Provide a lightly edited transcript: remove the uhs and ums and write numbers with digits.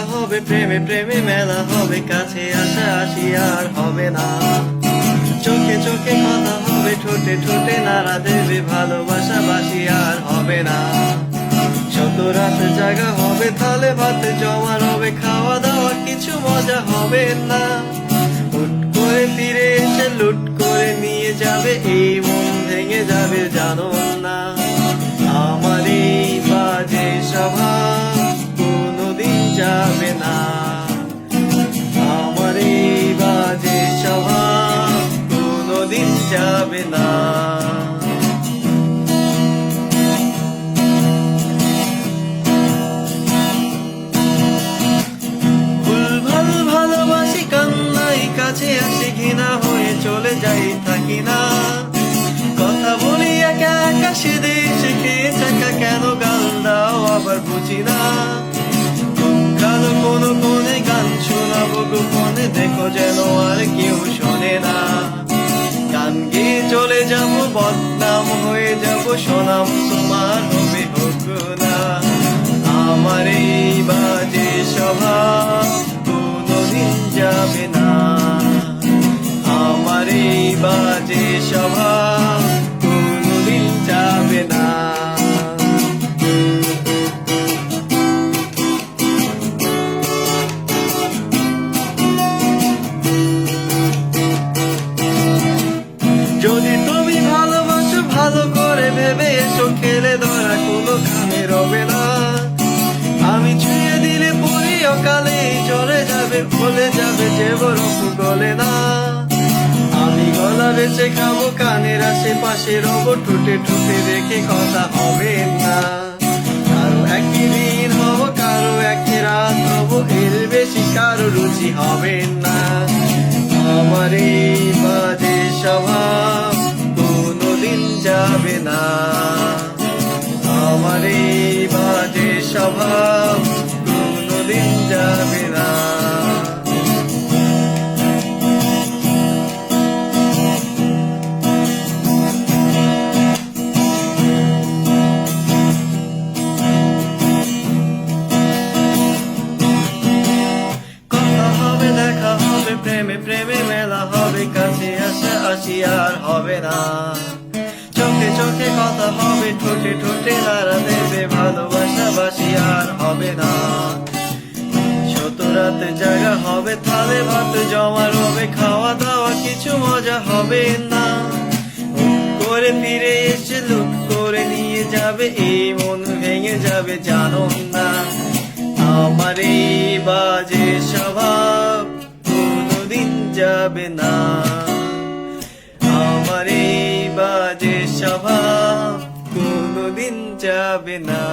দেখা হবে, প্রেমে প্রেমে মেলা হবে, কাছে আসা আসি আর হবে না। চোখে চোখে কথা হবে, ঠোঁটে ঠোঁটে নাড়া দেবে, ভালোবাসা বাসি আর হবে না। শত রাত জাগা হবে, থালে ভাতে জমা হবে, খাওয়া দাওয়া কিছু মজা হবে না। হুট করে ফিরে এসে লুট করে নিয়ে যাবে, এই মন ভেঙে যাবে জানো না। আমার এই বাজে স্বভাব কোনোদিন যাবে না। আমার এই বাজে স্বভাব কোনোদিন যাবে না। ভুলভাল ভালোবাসি, কান্নাই কাছে আসে, ঘৃণা হয়ে চলে যাই থাকি না। কথা বলি একা একা, সেদে শিখে চাকা, কেন গাল দাও আবার বুঝি না। কালো কোনো কোনে গান শোনাবো গোপনে, দেখো যেন আর কেউ শোনে না। গান গেয়ে চলে যাব, বদনাম হয়ে যাব, সোনাম তোমার হবে হোক না। আমার এই বাজে স্বভাব কোনোদিন যাবে না। আমার এই বাজে স্বভাব কোনোদিন যাবে না। যদি তুমি ভালোবাসো, ভালো করে ভেবে এসো, খেলে ধরা কোনো কামে রবে না। আমি ছুঁয়ে দিলে পরি অকালে চলে যাবে, ভুলে যাবে যে বরফ গলে না। আমি গলা বেঁচে খাবো, কানের আশেপাশে রব, ঠুটে ঠুটে রেখে কথা হবে না। কারো একই দিন হব, কারো একই রাত হব, এর বেশি কারো রুচি হবে না। আমার এই বাজে স্বভাব কোনোদিন যাবে না। আমার এই বাজে স্বভাব কোনোদিন যাবে না। কথা হবে, দেখা হবে, প্রেমে প্রেমে মেলা হবে, কাছে আসা আসি আর হবে না। চোখে চোখে কথা হবে, ঠোঁটে ঠোঁটে নাড়া দেবে, ভালোবাসা বাসি আর হবে না। শত রাতে জায়গা হবে, থালে ভাত জমা হবে, খাওয়া দাওয়া কিছু মজা হবে না। হুট করে ফিরে এসে লুট করে নিয়ে যাবে, এই মন ভেঙে যাবে জানো না। আমার এই বাজে স্বভাব কোনোদিন যাবে না। আমার এই বাজে স্বভাব কোনোদিন যাবে না।